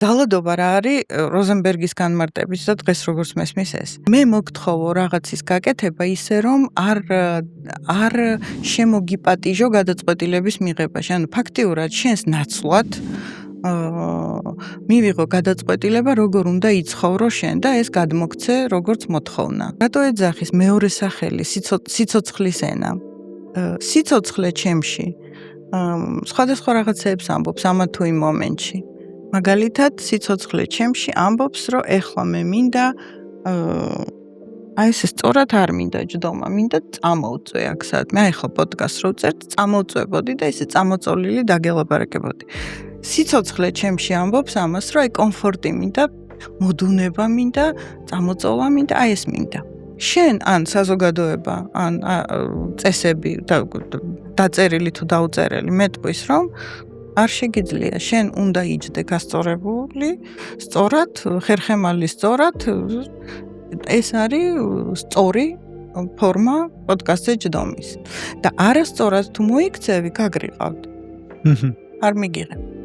ძალადობა რა არის როზენბერგის განმარტების და დღეს როგორც მესმის ეს. მე მოგთხოვო რაღაცის გაკეთება ისე რომ არ შემოგიპატიჟო გადაწყვეტილების მიღებაში. ანუ ფაქტიურად შენს ნაცვლად მივიღო გადაწყვეტილება როგორ უნდა იცხოვრო შენ და ეს გადმოგცე როგორც მოთხოვნა. რატო ეძახის მეორე სახელი სიცოცხლის ენა? სიცოცხლე ჩემში სხვადასხვა რაღაცებს ამბობს ამა თუ იმ მომენტში. მაგალითად, სიცოცხლე ჩემში ამბობს, რომ ეხლა მე მინდა ეს სწორად არ მინდა ჯდომა, მინდა წამოვწვე აქ საათი. მე ახლა პოდკასტს რო ვწერთ, წამოვწვებოდი და ესე წამოწოლილი დაგელაპარაკებოდი. სიცოცხლე ჩემში ამბობს ამას, რომ აი კომფორტი მინდა, მოდუნება მინდა, წამოწოლა მინდა, აი ეს მინდა. შენ ან საზოგადოება, ან წესები დაწერილი თუ დაუწერელი მეტყვის, რომ არ შეგიძლია, შენ უნდა იჯდე გასწორებული, სწორად, ხერხემალი სწორად, ეს არის სწორი ფორმა პოდკასტზე ჯდომის. და არასწორად თუ მოიქცევი, გაგრიყავთ. არ მიგიღებ.